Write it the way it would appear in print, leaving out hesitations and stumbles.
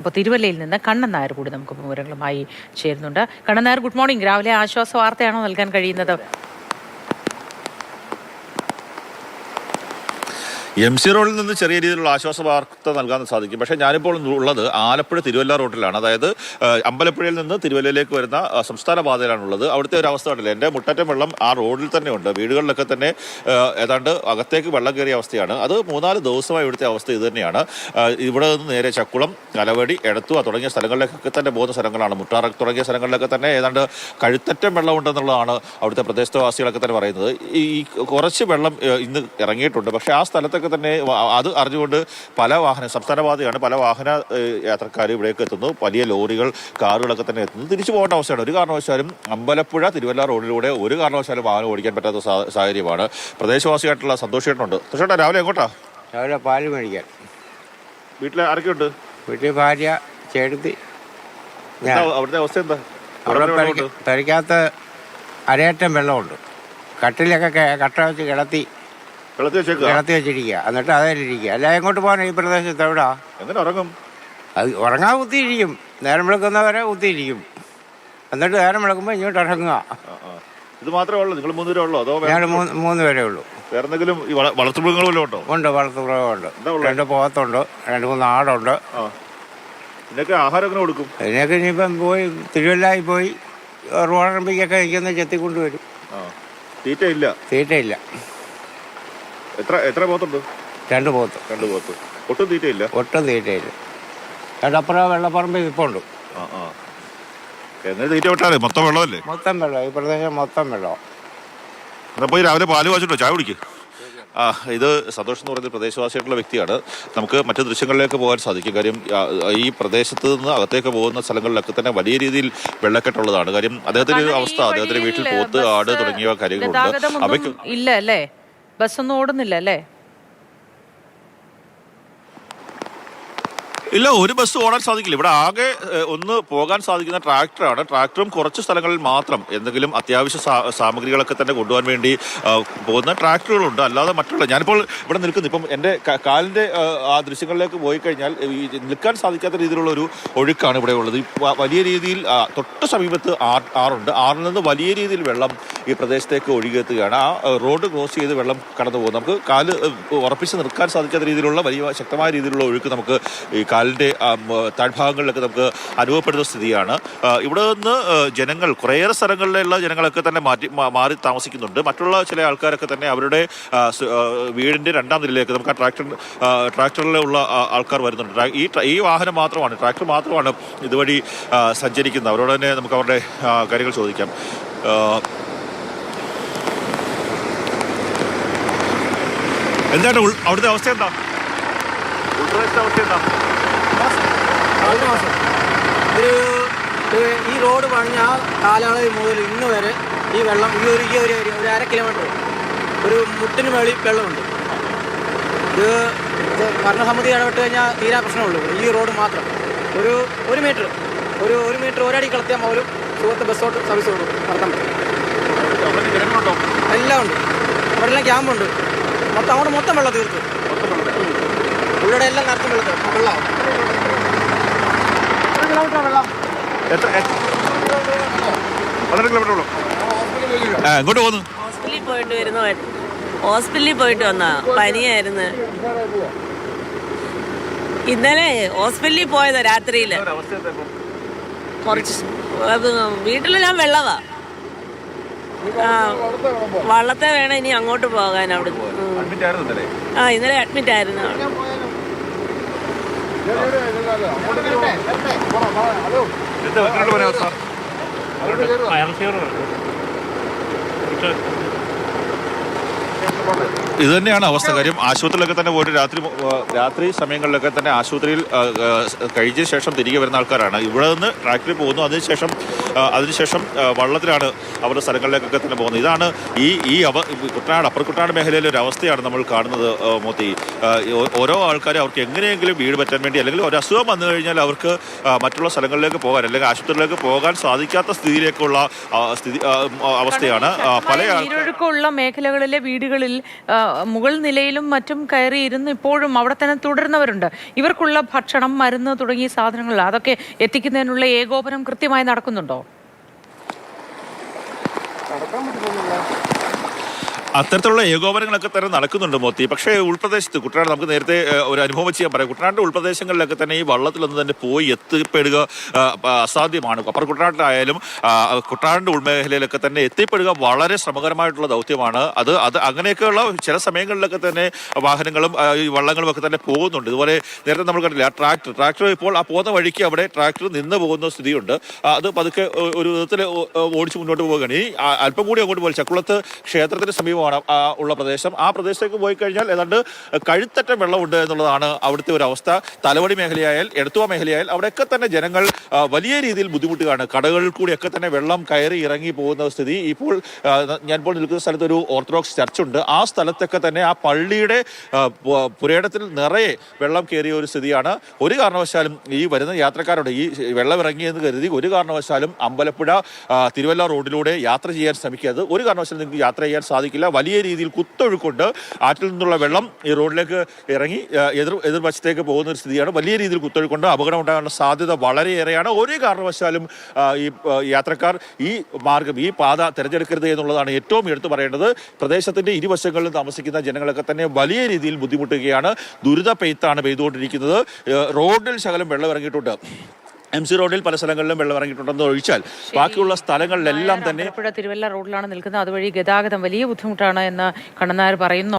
അപ്പോൾ തിരുവല്ലയിൽ നിന്ന് കണ്ണൻ നായർ കൂടി നമുക്ക് വിവരങ്ങളുമായി ചേരുന്നുണ്ട്. Kannan Nair, good morning. രാവിലെ ആശ്വാസ വാർത്തയാണോ നൽകാൻ കഴിയുന്നത്? MC റോഡിൽ നിന്ന് ചെറിയ രീതിയിലുള്ള ആശ്വാസ വാർത്ത നൽകാൻ സാധിക്കും. പക്ഷേ ഞാനിപ്പോൾ ഉള്ളത് ആലപ്പുഴ തിരുവല്ല റോഡിലാണ്. അതായത് അമ്പലപ്പുഴയിൽ നിന്ന് തിരുവല്ലയിലേക്ക് വരുന്ന സംസ്ഥാന പാതയിലാണുള്ളത്. അവിടുത്തെ ഒരു അവസ്ഥ കണ്ടില്ല. എൻ്റെ മുട്ടറ്റം വെള്ളം ആ റോഡിൽ തന്നെ ഉണ്ട്. വീടുകളിലൊക്കെ തന്നെ ഏതാണ്ട് അകത്തേക്ക് വെള്ളം കയറിയ അവസ്ഥയാണ്. അത് 3-4 ദിവസമായി ഇവിടുത്തെ അവസ്ഥ ഇത് തന്നെയാണ്. ഇവിടെ നിന്ന് നേരെ ചക്കുളം, കലവടി, എടത്തുവ തുടങ്ങിയ സ്ഥലങ്ങളിലേക്കൊക്കെ തന്നെ പോകുന്ന സ്ഥലങ്ങളാണ്. മുട്ടാറ തുടങ്ങിയ സ്ഥലങ്ങളിലൊക്കെ തന്നെ ഏതാണ്ട് കഴുത്തറ്റം വെള്ളം ഉണ്ടെന്നുള്ളതാണ് അവിടുത്തെ പ്രദേശവാസികളൊക്കെ തന്നെ പറയുന്നത്. ഈ കുറച്ച് വെള്ളം ഇന്ന് ഇറങ്ങിയിട്ടുണ്ട്. പക്ഷേ ആ സ്ഥലത്തൊക്കെ തന്നെ അത് അറിഞ്ഞുകൊണ്ട് പല സംസ്ഥാന പാതയാണ്, പല വാഹന യാത്രക്കാർ ഇവിടേക്ക് എത്തുന്നു. വലിയ ലോറികൾ, കാറുകളൊക്കെ തന്നെ എത്തുന്നു. തിരിച്ചു പോകേണ്ട അവസ്ഥയാണ്. ഒരു കാരണവശാലും അമ്പലപ്പുഴ തിരുവല്ല റോഡിലൂടെ ഒരു കാരണവശാലും വാഹനം ഓടിക്കാൻ പറ്റാത്ത സാഹചര്യമാണ്. പ്രദേശവാസിയായിട്ടുള്ള സന്തോഷേട്ടനുണ്ട്. സന്തോഷേട്ടാ, രാവിലെ എങ്ങോട്ടാ? രാവിലെ പാല് മേടിക്കാൻ. വീട്ടിൽ ആരൊക്കെയുണ്ട്? വീട്ടിൽ ഭാര്യ, ചേട്ടത്തി. അവിടുത്തെ അവസ്ഥ എന്താ? അവിടെ പരിക്കാത്ത അരയറ്റം വെള്ളമുണ്ട്. കട്ടിലൊക്കെ കട്ട വെച്ച് കിടത്തി വെച്ചിരിക്കുക. എന്നിട്ട് അതിലിരിക്കുക. അല്ല എങ്ങോട്ട് പോകാൻ ഈ പ്രദേശത്ത് എവിടാ? എങ്ങനെ ഉറങ്ങും? അത് ഉറങ്ങാൻ കുത്തിയിരിക്കും. നേരം വിളക്കുന്നവരെ കുത്തിയിരിക്കും. എന്നിട്ട് നേരം വിളക്കുമ്പോൾ ഇങ്ങോട്ട് ഇറങ്ങുക. ഇത് മാത്രമേ ഉള്ളൂ? നിങ്ങൾ 3 പേരേ ഉള്ളൂ? അതോ ഞങ്ങൾ 3 പേരേ ഉള്ളൂ. വേറെ എന്തെങ്കിലും വളർത്തുമൃഗങ്ങൾ വല്ലതും ഉണ്ടോ? ഉണ്ട്, വളർത്തുമൃഗമുണ്ട്. 2 പോത്തുണ്ട്, 2-3 ആടുണ്ട്. ഇതിനൊക്കെ ആഹാരം എങ്ങനെ കൊടുക്കും? ഇതിനൊക്കെ ഇനിയിപ്പം പോയി തിരുവല്ലായി പോയി റോഡറമ്പിക്കൊക്കെ നിൽക്കുന്ന ചെത്തിക്കൊണ്ടുവരും. തീറ്റയില്ല. എത്ര പോത്തുണ്ട്? 2 പോത്ത്. ഒട്ടും തീറ്റയില്ല. അപ്പുറം വെള്ളപ്പറമ്പ് ഇപ്പുണ്ട്. എങ്ങനെ തീറ്റ വിട്ടാലേ? മൊത്തം വെള്ളമല്ലേ? മൊത്തം വെള്ളം. ഈ പ്രദേശം മൊത്തം വെള്ളം. എന്നാ പോയി രാവിലെ പാല് വാങ്ങിച്ചിട്ടോ, ചായ കുടിക്ക്. ഇത് സന്തോഷം എന്ന് പറയുന്ന പ്രദേശവാസിയായിട്ടുള്ള വ്യക്തിയാണ്. നമുക്ക് മറ്റു ദൃശ്യങ്ങളിലേക്ക് പോകാൻ സാധിക്കും. കാര്യം ഈ പ്രദേശത്ത് നിന്ന് അകത്തേക്ക് പോകുന്ന സ്ഥലങ്ങളിലൊക്കെ തന്നെ വലിയ രീതിയിൽ വെള്ളക്കെട്ടുള്ളതാണ്. കാര്യം അദ്ദേഹത്തിന്റെ ഒരു അവസ്ഥ, അദ്ദേഹത്തിന്റെ വീട്ടിൽ പോത്ത്, ആട് തുടങ്ങിയ കാര്യങ്ങളുണ്ട്. അവയ്ക്ക് ഇല്ല അല്ലേ? ബസ്സൊന്നും ഓടുന്നില്ല അല്ലേ? ഇല്ല, ഒരു ബസ് ഓടാൻ സാധിക്കില്ല. ഇവിടെ ആകെ ഒന്ന് പോകാൻ സാധിക്കുന്ന ട്രാക്ടറാണ്. ട്രാക്ടറും കുറച്ച് സ്ഥലങ്ങളിൽ മാത്രം എന്തെങ്കിലും അത്യാവശ്യ സാമഗ്രികളൊക്കെ തന്നെ കൊണ്ടുപോകാൻ വേണ്ടി പോകുന്ന ട്രാക്ടറുകളുണ്ട്. അല്ലാതെ മറ്റുള്ള ഞാനിപ്പോൾ ഇവിടെ നിൽക്കുന്നു. ഇപ്പം എൻ്റെ കാലിൻ്റെ ആ ദൃശ്യങ്ങളിലേക്ക് പോയി കഴിഞ്ഞാൽ നിൽക്കാൻ സാധിക്കാത്ത രീതിയിലുള്ള ഒരു ഒഴുക്കാണ് ഇവിടെ ഉള്ളത്. വലിയ രീതിയിൽ തൊട്ട് സമീപത്ത് ആറുണ്ട്. ആറിൽ നിന്ന് വലിയ രീതിയിൽ വെള്ളം ഈ പ്രദേശത്തേക്ക് ഒഴുകിയെത്തുകയാണ്. ആ റോഡ് ക്രോസ് ചെയ്ത് വെള്ളം കടന്നു പോകും. നമുക്ക് കാല് ഉറപ്പിച്ച് നിൽക്കാൻ സാധിക്കാത്ത രീതിയിലുള്ള വലിയ ശക്തമായ രീതിയിലുള്ള ഒഴുക്ക് നമുക്ക് ഈ കാലിൻ്റെ താഴ്ഭാഗങ്ങളിലൊക്കെ നമുക്ക് അനുഭവപ്പെടുന്ന സ്ഥിതിയാണ്. ഇവിടെ നിന്ന് ജനങ്ങൾ, കുറേയേറെ സ്ഥലങ്ങളിലുള്ള ജനങ്ങളൊക്കെ തന്നെ മാറി താമസിക്കുന്നുണ്ട്. മറ്റുള്ള ചില ആൾക്കാരൊക്കെ തന്നെ അവരുടെ വീടിൻ്റെ 2ാം നിലയിലേക്ക് നമുക്ക് ട്രാക്ടറിലുള്ള ആൾക്കാർ വരുന്നുണ്ട്. ഈ വാഹനം മാത്രമാണ്, ട്രാക്ടർ മാത്രമാണ് ഇതുവഴി സഞ്ചരിക്കുന്നത്. അവരോട് തന്നെ നമുക്ക് അവരുടെ കാര്യങ്ങൾ ചോദിക്കാം. എന്താണ് അവിടുത്തെ അവസ്ഥ? എന്താ ഉൾപ്രദേശത്തെ അവസ്ഥ? എന്താ ഈ റോഡ് പണിഞ്ഞ ആ കാലയളവ് മുതൽ ഇന്ന് വരെ ഈ വെള്ളം ഒരു 1/2 കിലോമീറ്റർ ഒരു മുട്ടിന് മേളിൽ വെള്ളമുണ്ട്. ഇത് ഭരണസമിതി ഇടപെട്ട് കഴിഞ്ഞാൽ തീരാ പ്രശ്നമുള്ളൂ. ഈ റോഡ് മാത്രം ഒരു മീറ്റർ ഒരടി കളത്തിയാൽ പോലും സുഹൃത്ത് ബസ്സോട്ട് സർവീസ് നടത്താൻ പറ്റും. എല്ലാം ഉണ്ട്. അവിടെ എല്ലാം ക്യാമ്പുണ്ട്. അങ്ങോട്ട് മൊത്തം വെള്ളം തീർത്ത് ഉള്ളിടെ എല്ലാം നടത്തും വെള്ളമാണ്. എങ്ങോട്ട് പോകുന്നു? ഹോസ്പിറ്റലിൽ പോയിട്ട് വന്നാ. പനിയായിരുന്നു. ഇന്നലെ ഹോസ്പിറ്റലിൽ പോയതാ രാത്രിയില്. കുറച്ച് വീട്ടിലെല്ലാം വെള്ളവാ. വള്ളത്തെ വേണം ഇനി അങ്ങോട്ട് പോകാൻ. അവിടെ ഇന്നലെ അഡ്മിറ്റ് ആയിരുന്നു. ഇത് തന്നെയാണ് അവസ്ഥ. കാര്യം ആശുപത്രിയിലൊക്കെ തന്നെ പോയിട്ട് രാത്രി സമയങ്ങളിലൊക്കെ തന്നെ ആശുപത്രിയിൽ കഴിച്ച ശേഷം തിരികെ വരുന്ന ആൾക്കാരാണ്. ഇവിടെ നിന്ന് ട്രാക്ടറിൽ പോകുന്നു. അതിനുശേഷം വള്ളത്തിലാണ് അവരുടെ സ്ഥലങ്ങളിലേക്കൊക്കെ തന്നെ പോകുന്നത്. ഇതാണ് ഈ കുട്ടനാട്, അപ്പർ കുട്ടനാട് മേഖലയിലെ ഒരു അവസ്ഥയാണ് നമ്മൾ കാണുന്നത്. മോത്തി, ഓരോ ആൾക്കാരും അവർക്ക് എങ്ങനെയെങ്കിലും വീട് പറ്റാൻ വേണ്ടി, അല്ലെങ്കിൽ ഒരു അസുഖം വന്നു കഴിഞ്ഞാൽ അവർക്ക് മറ്റുള്ള സ്ഥലങ്ങളിലേക്ക് പോകാൻ, അല്ലെങ്കിൽ ആശുപത്രിയിലേക്ക് പോകാൻ സാധിക്കാത്ത സ്ഥിതിയിലേക്കുള്ള അവസ്ഥയാണ്. പല നീരൊഴുക്കുള്ള മേഖലകളിലെ വീടുകളിൽ മുകൾ നിലയിലും മറ്റും കയറി ഇരുന്ന് ഇപ്പോഴും അവിടെ തന്നെ തുടരുന്നവരുണ്ട്. ഇവർക്കുള്ള ഭക്ഷണം, മരുന്ന് തുടങ്ങിയ സാധനങ്ങൾ അതൊക്കെ എത്തിക്കുന്നതിനുള്ള ഏകോപനം കൃത്യമായി നടക്കുന്നുണ്ടോ? അത്തരത്തിലുള്ള ഏകോപനങ്ങളൊക്കെ തന്നെ നടക്കുന്നുണ്ട് മോത്തി. പക്ഷേ ഉൾപ്രദേശത്ത് കുട്ടനാട് നമുക്ക് നേരത്തെ ഒരു അനുഭവം വെച്ച് ഞാൻ പറയാം. കുട്ടനാടിന്റെ ഉൾപ്രദേശങ്ങളിലൊക്കെ തന്നെ ഈ വള്ളത്തിലൊന്നും തന്നെ പോയി എത്തിപ്പെടുക അസാധ്യമാണ്. അപ്പർ കുട്ടനാട്ടിലായാലും കുട്ടനാടിന്റെ ഉൾമേഖലയിലൊക്കെ തന്നെ എത്തിപ്പെടുക വളരെ ശ്രമകരമായിട്ടുള്ള ദൗത്യമാണ്. അത് അങ്ങനെയൊക്കെയുള്ള ചില സമയങ്ങളിലൊക്കെ തന്നെ വാഹനങ്ങളും ഈ വള്ളങ്ങളും ഒക്കെ തന്നെ പോകുന്നുണ്ട്. ഇതുപോലെ നേരത്തെ നമ്മൾ കണ്ടില്ല ട്രാക്ടർ ഇപ്പോൾ ആ പോകുന്ന വഴിക്ക് അവിടെ ട്രാക്ടർ നിന്ന് പോകുന്ന സ്ഥിതിയുണ്ട്. അത് പതുക്കെ ഒരു വിധത്തിൽ ഓടിച്ച് മുന്നോട്ട് പോവുകയാണ്. ഈ അല്പം കൂടി അങ്ങോട്ട് പോയി ചക്കുളത്ത് ക്ഷേത്രത്തിന് സമീപം ഉള്ള പ്രദേശം. ആ പ്രദേശത്തേക്ക് പോയി കഴിഞ്ഞാൽ ഏതാണ്ട് കഴുത്തറ്റം വെള്ളമുണ്ട് എന്നുള്ളതാണ് അവിടുത്തെ ഒരു അവസ്ഥ. തലവടി മേഖലയായാൽ, എടത്തുവ മേഖലയായാൽ അവിടെയൊക്കെ തന്നെ ജനങ്ങൾ വലിയ രീതിയിൽ ബുദ്ധിമുട്ടുകയാണ്. കടകളിൽ കൂടിയൊക്കെ തന്നെ വെള്ളം കയറി ഇറങ്ങി പോകുന്ന സ്ഥിതി. ഇപ്പോൾ ഞാനിപ്പോൾ നിൽക്കുന്ന സ്ഥലത്ത് ഒരു ഓർത്തഡോക്സ് ചർച്ചുണ്ട്. ആ സ്ഥലത്തൊക്കെ തന്നെ ആ പള്ളിയുടെ പുരയിടത്തിൽ നിറയെ വെള്ളം കയറിയ ഒരു സ്ഥിതിയാണ്. ഒരു കാരണവശാലും ഈ വരുന്ന യാത്രക്കാരോട് ഈ വെള്ളം ഇറങ്ങിയെന്ന് കരുതി ഒരു കാരണവശാലും അമ്പലപ്പുഴ തിരുവല്ല റോഡിലൂടെ യാത്ര ചെയ്യാൻ ശ്രമിക്കാതെ ഒരു കാരണവശാലും നിങ്ങൾക്ക് യാത്ര ചെയ്യാൻ സാധിക്കില്ല. വലിയ രീതിയിൽ കുത്തൊഴുക്കൊണ്ട് ആറ്റിൽ നിന്നുള്ള വെള്ളം ഈ റോഡിലേക്ക് ഇറങ്ങി എതിർവശത്തേക്ക് പോകുന്ന ഒരു സ്ഥിതിയാണ്. വലിയ രീതിയിൽ കുത്തൊഴുക്കൊണ്ട് അപകടം ഉണ്ടാകാനുള്ള സാധ്യത വളരെയേറെയാണ്. ഒരു കാരണവശാലും ഈ യാത്രക്കാർ ഈ മാർഗം, ഈ പാത തിരഞ്ഞെടുക്കരുത് എന്നുള്ളതാണ് ഏറ്റവും എടുത്തു പറയേണ്ടത്. പ്രദേശത്തിന്റെ ഇരുവശങ്ങളിലും താമസിക്കുന്ന ജനങ്ങളൊക്കെ തന്നെ വലിയ രീതിയിൽ ബുദ്ധിമുട്ടുകയാണ്. ദുരിത പെയ്ത്താണ് പെയ്തുകൊണ്ടിരിക്കുന്നത്. റോഡിൽ ശകലം വെള്ളം ഇറങ്ങിയിട്ടുണ്ട്. MC റോഡിൽ പല സ്ഥലങ്ങളിലും വെള്ളം ഇറങ്ങിയിട്ടുണ്ടെന്ന് ഒഴിച്ചാൽ ബാക്കിയുള്ള സ്ഥലങ്ങളിലെല്ലാം തന്നെ തിരുവല്ല റോഡിലാണ് നിൽക്കുന്നത്. അതുവഴി ഗതാഗതം വലിയ ബുദ്ധിമുട്ടാണ് എന്ന് കണ്ണനാർ പറയുന്നു.